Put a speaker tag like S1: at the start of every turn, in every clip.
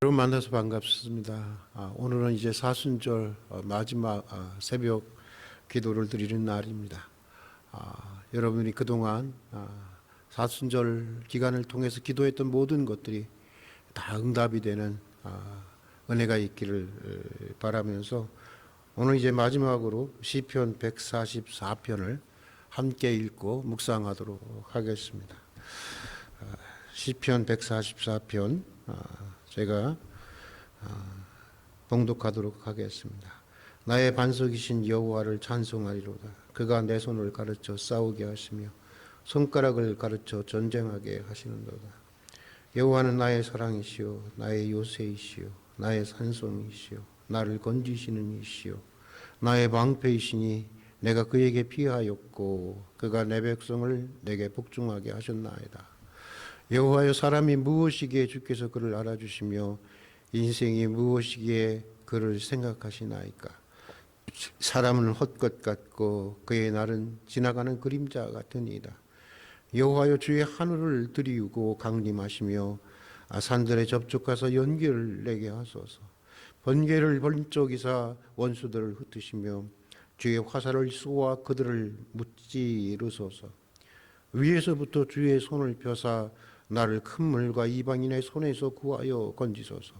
S1: 여러분 만나서 반갑습니다. 오늘은 이제 사순절 마지막 새벽 기도를 드리는 날입니다. 여러분이 그동안 사순절 기간을 통해서 기도했던 모든 것들이 다 응답이 되는 은혜가 있기를 바라면서 오늘 이제 마지막으로 시편 144편을 함께 읽고 묵상하도록 하겠습니다. 시편 144편 제가 봉독하도록 하겠습니다. 나의 반석이신 여호와를 찬송하리로다. 그가 내 손을 가르쳐 싸우게 하시며 손가락을 가르쳐 전쟁하게 하시는도다. 여호와는 나의 사랑이시요 나의 요새이시요 나의 산성이시요 나를 건지시는 이시요 나의 방패이시니 내가 그에게 피하였고 그가 내 백성을 내게 복종하게 하셨나이다. 여호와여, 사람이 무엇이기에 주께서 그를 알아주시며 인생이 무엇이기에 그를 생각하시나이까. 사람은 헛것 같고 그의 날은 지나가는 그림자 같으니이다. 여호와여, 주의 하늘을 들이우고 강림하시며 산들에 접촉하사 연기를 내게 하소서. 번개를 번쩍이사 원수들을 흩으시며 주의 화살을 쏘아 그들을 무찌르소서. 위에서부터 주의 손을 펴사 나를 큰 물과 이방인의 손에서 구하여 건지소서.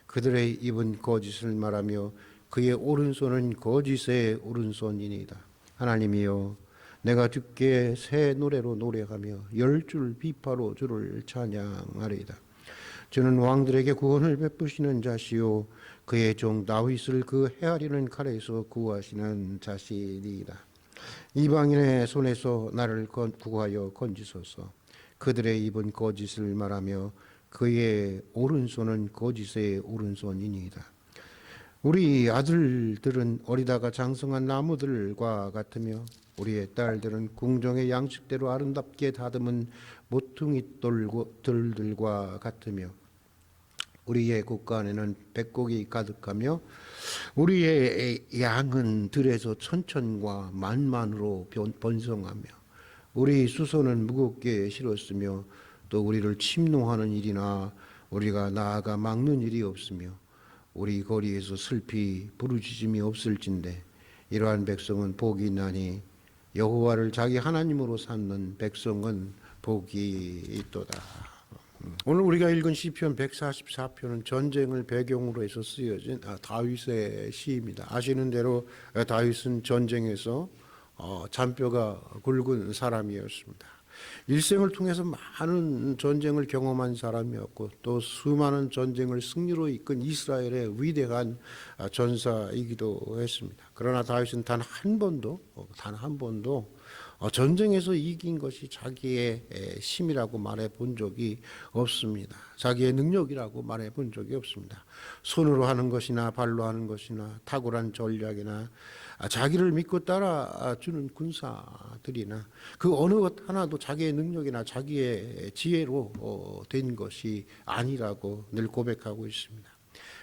S1: 그들의 입은 거짓을 말하며 그의 오른손은 거짓의 오른손이니이다. 하나님이여, 내가 주께 새 노래로 노래하며 열 줄 비파로 주를 찬양하리이다. 주는 왕들에게 구원을 베푸시는 자시요 그의 종 다윗을 그 헤아리는 칼에서 구하시는 자시니이다. 이방인의 손에서 나를 구하여 건지소서. 그들의 입은 거짓을 말하며 그의 오른손은 거짓의 오른손이니이다. 우리 아들들은 어리다가 장성한 나무들과 같으며 우리의 딸들은 궁정의 양식대로 아름답게 다듬은 모퉁이돌들과 같으며 우리의 국가 안에는 백곡이 가득하며 우리의 양은 들에서 천천과 만만으로 번성하며 우리 수소는 무겁게 실었으며 또 우리를 침노하는 일이나 우리가 나아가 막는 일이 없으며 우리 거리에서 슬피 부르짖음이 없을진데 이러한 백성은 복이 있나니 여호와를 자기 하나님으로 삼는 백성은 복이 있도다. 오늘 우리가 읽은 시편 144편은 전쟁을 배경으로 해서 쓰여진 다윗의 시입니다. 아시는 대로 다윗은 전쟁에서 잔뼈가 굵은 사람이었습니다. 일생을 통해서 많은 전쟁을 경험한 사람이었고 또 수많은 전쟁을 승리로 이끈 이스라엘의 위대한 전사이기도 했습니다. 그러나 다윗은 단 한 번도 전쟁에서 이긴 것이 자기의 힘이라고 말해 본 적이 없습니다. 자기의 능력이라고 말해 본 적이 없습니다. 손으로 하는 것이나 발로 하는 것이나 탁월한 전략이나 자기를 믿고 따라주는 군사들이나 그 어느 것 하나도 자기의 능력이나 자기의 지혜로 된 것이 아니라고 늘 고백하고 있습니다.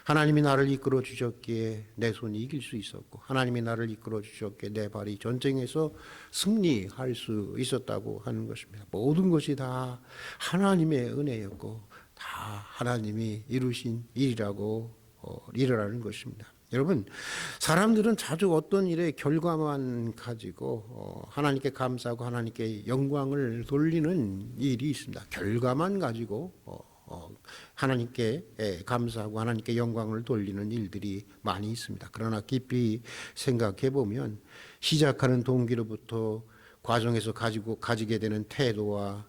S1: 하나님이 나를 이끌어 주셨기에 내 손이 이길 수 있었고 하나님이 나를 이끌어 주셨기에 내 발이 전쟁에서 승리할 수 있었다고 하는 것입니다. 모든 것이 다 하나님의 은혜였고 다 하나님이 이루신 일이라고 일어나는 것입니다. 여러분, 사람들은 자주 어떤 일의 결과만 가지고 하나님께 감사하고 하나님께 영광을 돌리는 일이 있습니다. 결과만 가지고 하나님께 감사하고 하나님께 영광을 돌리는 일들이 많이 있습니다. 그러나 깊이 생각해 보면 시작하는 동기로부터 과정에서 가지게 되는 태도와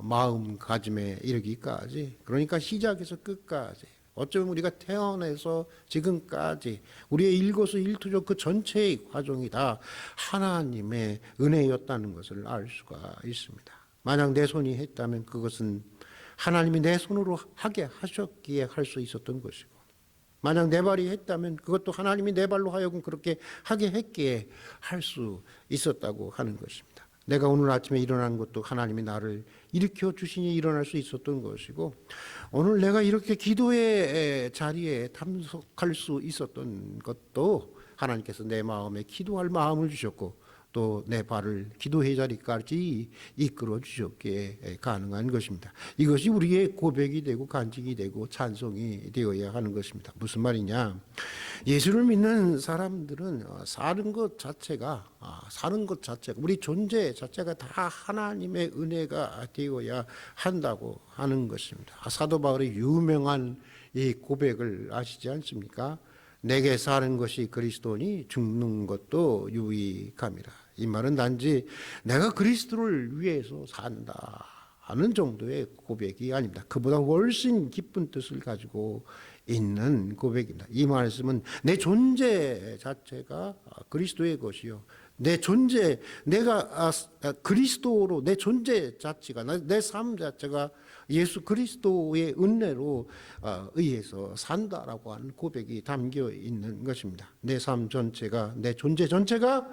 S1: 마음가짐에 이르기까지, 그러니까 시작에서 끝까지, 어쩌면 우리가 태어나서 지금까지 우리의 일거수일투족 그 전체의 과정이 다 하나님의 은혜였다는 것을 알 수가 있습니다. 만약 내 손이 했다면 그것은 하나님이 내 손으로 하게 하셨기에 할 수 있었던 것이고, 만약 내 발이 했다면 그것도 하나님이 내 발로 하여금 그렇게 하게 했기에 할 수 있었다고 하는 것입니다. 내가 오늘 아침에 일어난 것도 하나님이 나를 일으켜 주시니 일어날 수 있었던 것이고, 오늘 내가 이렇게 기도의 자리에 참석할 수 있었던 것도 하나님께서 내 마음에 기도할 마음을 주셨고 또 내 발을 기도의 자리까지 이끌어 주셨기에 가능한 것입니다. 이것이 우리의 고백이 되고 간증이 되고 찬송이 되어야 하는 것입니다. 무슨 말이냐? 예수를 믿는 사람들은 사는 것 자체가 우리 존재 자체가 다 하나님의 은혜가 되어야 한다고 하는 것입니다. 사도 바울의 유명한 이 고백을 아시지 않습니까? 내게 사는 것이 그리스도니 죽는 것도 유익함이라. 이 말은 단지 내가 그리스도를 위해서 산다 하는 정도의 고백이 아닙니다. 그보다 훨씬 깊은 뜻을 가지고 있는 고백입니다. 이 말씀은 내 존재 자체가 그리스도의 것이요, 내 존재, 내가 그리스도로 내 존재 자체가, 내 삶 자체가 예수 그리스도의 은혜로 의해서 산다라고 하는 고백이 담겨 있는 것입니다. 내 삶 전체가, 내 존재 전체가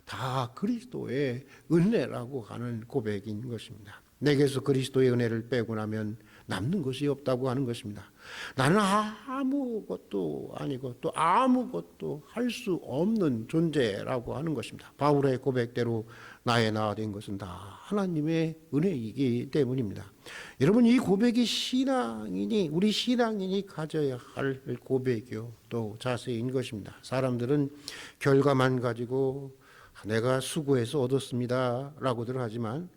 S1: 다 그리스도의 은혜라고 하는 고백인 것입니다. 내게서 그리스도의 은혜를 빼고 나면 남는 것이 없다고 하는 것입니다. 나는 아무것도 아니고 또 아무것도 할 수 없는 존재라고 하는 것입니다. 바울의 고백대로 나의 나가 된 것은 다 하나님의 은혜이기 때문입니다. 여러분, 이 고백이 우리 신앙인이 가져야 할 고백이요, 또 자세인 것입니다. 사람들은 결과만 가지고 내가 수고해서 얻었습니다 라고들 하지만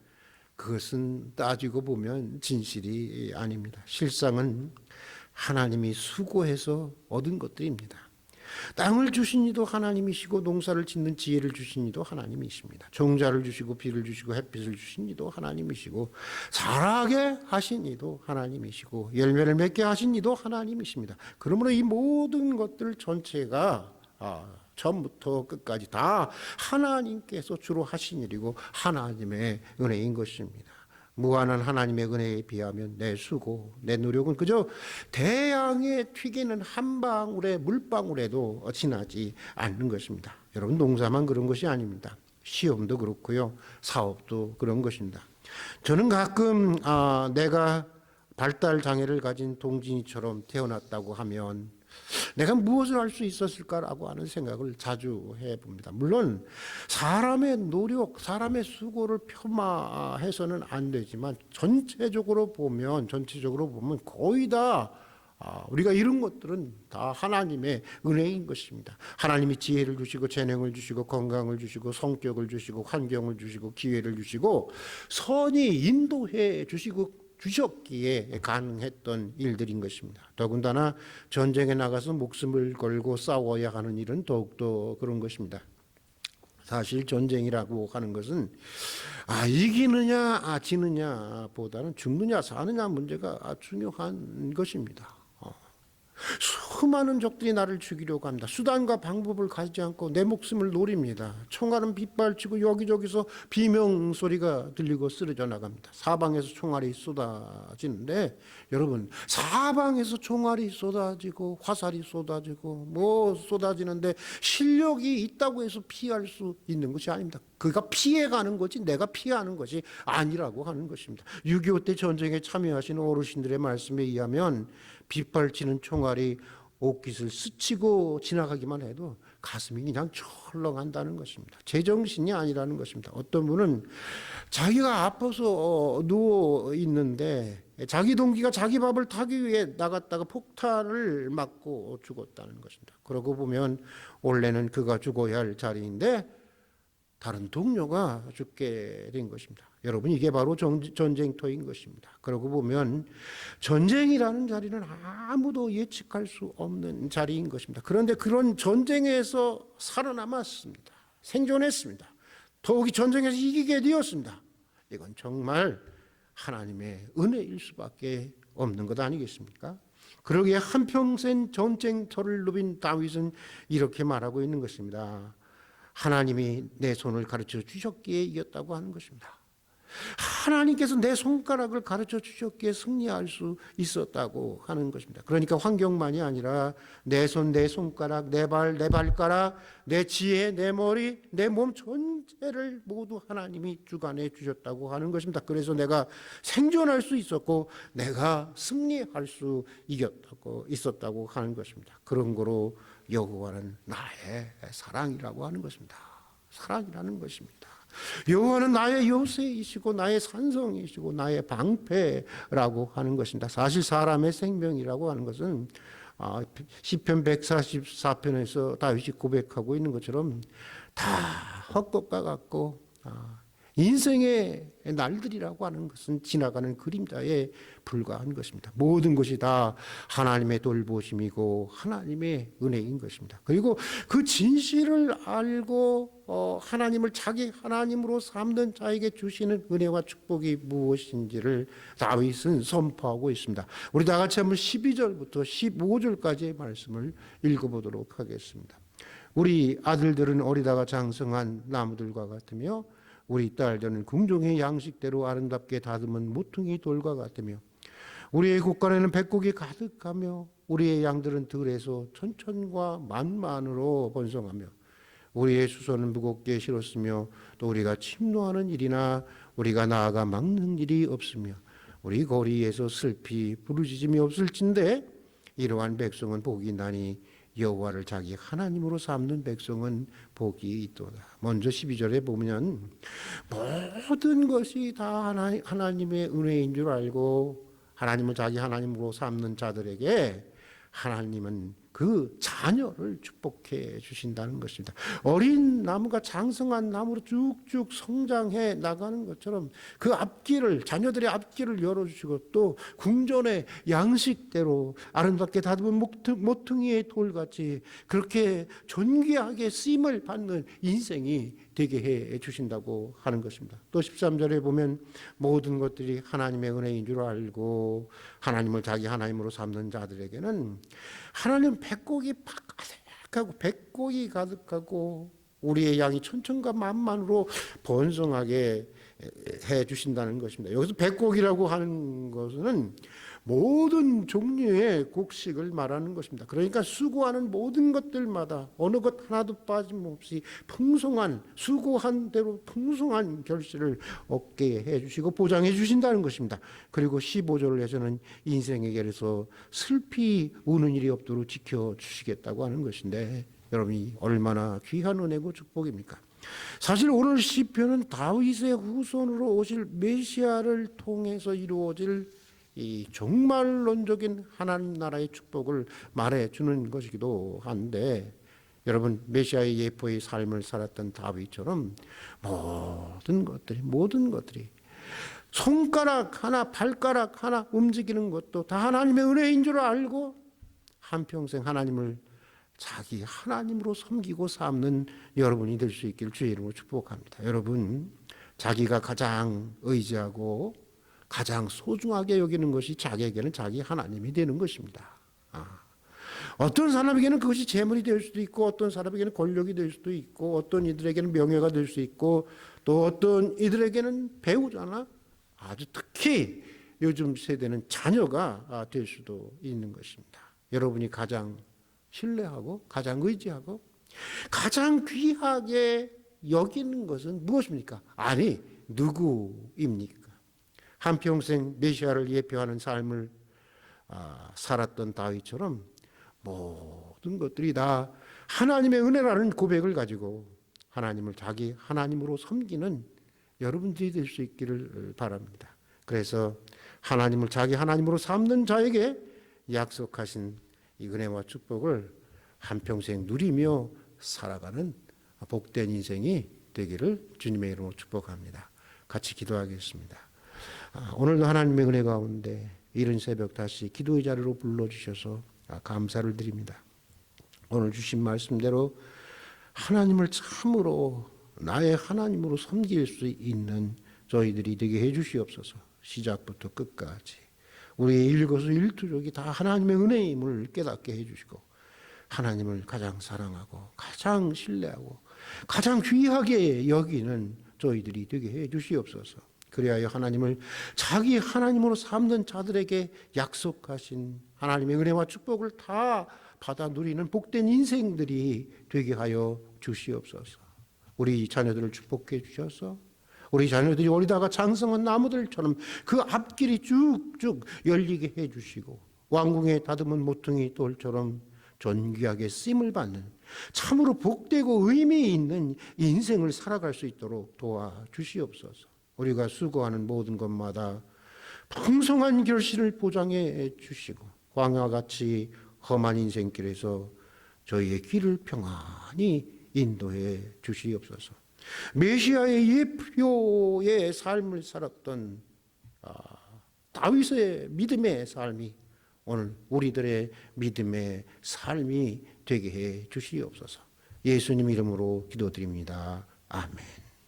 S1: 그것은 따지고 보면 진실이 아닙니다. 실상은 하나님이 수고해서 얻은 것들입니다. 땅을 주신 이도 하나님이시고 농사를 짓는 지혜를 주신 이도 하나님이십니다. 종자를 주시고 비를 주시고 햇빛을 주신 이도 하나님이시고 자라게 하신 이도 하나님이시고 열매를 맺게 하신 이도 하나님이십니다. 그러므로 이 모든 것들 전체가 처음부터 끝까지 다 하나님께서 주로 하신 일이고 하나님의 은혜인 것입니다. 무한한 하나님의 은혜에 비하면 내 수고, 내 노력은 그저 태양에 튀기는 한 방울의 물방울에도 지나지 않는 것입니다. 여러분, 농사만 그런 것이 아닙니다. 시험도 그렇고요, 사업도 그런 것입니다. 저는 가끔 내가 발달 장애를 가진 동진이처럼 태어났다고 하면 내가 무엇을 할 수 있었을까라고 하는 생각을 자주 해봅니다. 물론 사람의 노력, 사람의 수고를 폄하해서는 안 되지만 전체적으로 보면 거의 다 우리가 이룬 것들은 다 하나님의 은혜인 것입니다. 하나님이 지혜를 주시고 재능을 주시고 건강을 주시고 성격을 주시고 환경을 주시고 기회를 주시고 선히 인도해 주셨기에 가능했던 일들인 것입니다. 더군다나 전쟁에 나가서 목숨을 걸고 싸워야 하는 일은 더욱더 그런 것입니다. 사실 전쟁이라고 하는 것은 이기느냐 지느냐 보다는 죽느냐 사느냐 문제가 중요한 것입니다. 수많은 적들이 나를 죽이려고 합니다. 수단과 방법을 가지지 않고 내 목숨을 노립니다. 총알은 빗발치고 여기저기서 비명소리가 들리고 쓰러져 나갑니다. 사방에서 총알이 쏟아지는데, 여러분, 사방에서 총알이 쏟아지고 화살이 쏟아지고 쏟아지는데 실력이 있다고 해서 피할 수 있는 것이 아닙니다. 그가 피해가는 거지 내가 피하는 것이 아니라고 하는 것입니다. 6.25 때 전쟁에 참여하신 어르신들의 말씀에 의하면 빗발치는 총알이 옷깃을 스치고 지나가기만 해도 가슴이 그냥 철렁한다는 것입니다. 제정신이 아니라는 것입니다. 어떤 분은 자기가 아파서 누워 있는데 자기 동기가 자기 밥을 타기 위해 나갔다가 폭탄을 맞고 죽었다는 것입니다. 그러고 보면 원래는 그가 죽어야 할 자리인데 다른 동료가 죽게 된 것입니다. 여러분, 이게 바로 전쟁터인 것입니다. 그러고 보면 전쟁이라는 자리는 아무도 예측할 수 없는 자리인 것입니다. 그런데 그런 전쟁에서 살아남았습니다. 생존했습니다. 더욱이 전쟁에서 이기게 되었습니다. 이건 정말 하나님의 은혜일 수밖에 없는 것 아니겠습니까? 그러기에 한평생 전쟁터를 누빈 다윗은 이렇게 말하고 있는 것입니다. 하나님이 내 손을 가르쳐 주셨기에 이겼다고 하는 것입니다. 하나님께서 내 손가락을 가르쳐 주셨기에 승리할 수 있었다고 하는 것입니다. 그러니까 환경만이 아니라 내 손, 내 손가락, 내 발, 내 발가락, 내 지혜, 내 머리, 내 몸 전체를 모두 하나님이 주관해 주셨다고 하는 것입니다. 그래서 내가 생존할 수 있었고 내가 승리할 수 있었다고 하는 것입니다. 그런 거로 여호와는 나의 사랑이라고 하는 것입니다. 사랑이라는 것입니다. 여호와는 나의 요새이시고 나의 산성이시고 나의 방패라고 하는 것입니다. 사실 사람의 생명이라고 하는 것은 시편 144편에서 다윗이 고백하고 있는 것처럼 다 헛것과 같고 인생의 날들이라고 하는 것은 지나가는 그림자에 불과한 것입니다. 모든 것이 다 하나님의 돌보심이고 하나님의 은혜인 것입니다. 그리고 그 진실을 알고 하나님을 자기 하나님으로 삼는 자에게 주시는 은혜와 축복이 무엇인지를 다윗은 선포하고 있습니다. 우리 다 같이 한번 12절부터 15절까지의 말씀을 읽어보도록 하겠습니다. 우리 아들들은 어리다가 장성한 나무들과 같으며 우리 딸들은 궁중의 양식대로 아름답게 다듬은 모퉁이 돌과 같으며 우리의 곳간에는 백곡이 가득하며 우리의 양들은 들에서 천천과 만만으로 번성하며 우리의 수소는 무겁게 실었으며 또 우리가 침노하는 일이나 우리가 나아가 막는 일이 없으며 우리 거리에서 슬피 부르짖음이 없을진데 이러한 백성은 복이 나니 여호와를 자기 하나님으로 삼는 백성은 복이 있도다. 먼저 12절에 보면 모든 것이 다 하나님의 은혜인 줄 알고 하나님을 자기 하나님으로 삼는 자들에게 하나님은 그 자녀를 축복해 주신다는 것입니다. 어린 나무가 장성한 나무로 쭉쭉 성장해 나가는 것처럼 그 앞길을, 자녀들의 앞길을 열어주시고 또 궁전의 양식대로 아름답게 다듬은 모퉁이의 돌같이 그렇게 존귀하게 쓰임을 받는 인생이 되게 해 주신다고 하는 것입니다. 또 13절에 보면 모든 것들이 하나님의 은혜인 줄 알고 하나님을 자기 하나님으로 삼는 자들에게는 하나님 백곡이 가득하고 백곡이 가득하고 우리의 양이 천천과 만만으로 번성하게 해 주신다는 것입니다. 여기서 백곡이라고 하는 것은 모든 종류의 곡식을 말하는 것입니다. 그러니까 수고하는 모든 것들마다 어느 것 하나도 빠짐없이 풍성한, 수고한 대로 풍성한 결실을 얻게 해주시고 보장해 주신다는 것입니다. 그리고 15절을 해서는 인생에게서 슬피 우는 일이 없도록 지켜주시겠다고 하는 것인데 여러분이 얼마나 귀한 은혜고 축복입니까? 사실 오늘 시편은 다윗의 후손으로 오실 메시아를 통해서 이루어질 이 종말론적인 하나님 나라의 축복을 말해주는 것이기도 한데 여러분 메시아의 예포의 삶을 살았던 다윗처럼 모든 것들이 손가락 하나 발가락 하나 움직이는 것도 다 하나님의 은혜인 줄 알고 한평생 하나님을 자기 하나님으로 섬기고 삼는 여러분이 될 수 있기를 주의 이름으로 축복합니다. 여러분 자기가 가장 의지하고 가장 소중하게 여기는 것이 자기에게는 자기 하나님이 되는 것입니다. 어떤 사람에게는 그것이 재물이 될 수도 있고 어떤 사람에게는 권력이 될 수도 있고 어떤 이들에게는 명예가 될 수 있고 또 어떤 이들에게는 배우자나 아주 특히 요즘 세대는 자녀가 될 수도 있는 것입니다. 여러분이 가장 신뢰하고 가장 의지하고 가장 귀하게 여기는 것은 무엇입니까? 아니 누구입니까? 한평생 메시아를 예표하는 삶을 살았던 다윗처럼 모든 것들이 다 하나님의 은혜라는 고백을 가지고 하나님을 자기 하나님으로 섬기는 여러분들이 될 수 있기를 바랍니다. 그래서 하나님을 자기 하나님으로 삼는 자에게 약속하신 이 은혜와 축복을 한평생 누리며 살아가는 복된 인생이 되기를 주님의 이름으로 축복합니다. 같이 기도하겠습니다. 오늘도 하나님의 은혜 가운데 이른 새벽 다시 기도의 자리로 불러주셔서 감사를 드립니다. 오늘 주신 말씀대로 하나님을 참으로 나의 하나님으로 섬길 수 있는 저희들이 되게 해 주시옵소서. 시작부터 끝까지 우리의 일거수일투족이 다 하나님의 은혜임을 깨닫게 해주시고 하나님을 가장 사랑하고 가장 신뢰하고 가장 귀하게 여기는 저희들이 되게 해 주시옵소서. 그리하여 하나님을 자기 하나님으로 삼는 자들에게 약속하신 하나님의 은혜와 축복을 다 받아 누리는 복된 인생들이 되게 하여 주시옵소서. 우리 자녀들을 축복해 주셔서 우리 자녀들이 어리다가 장성한 나무들처럼 그 앞길이 쭉쭉 열리게 해주시고 왕궁에 다듬은 모퉁이 돌처럼 존귀하게 쓰임을 받는 참으로 복되고 의미 있는 인생을 살아갈 수 있도록 도와주시옵소서. 우리가 수고하는 모든 것마다 풍성한 결실을 보장해 주시고 광야같이 험한 인생길에서 저희의 길을 평안히 인도해 주시옵소서. 메시아의 예표의 삶을 살았던 다윗의 믿음의 삶이 오늘 우리들의 믿음의 삶이 되게 해 주시옵소서. 예수님 이름으로 기도드립니다. 아멘.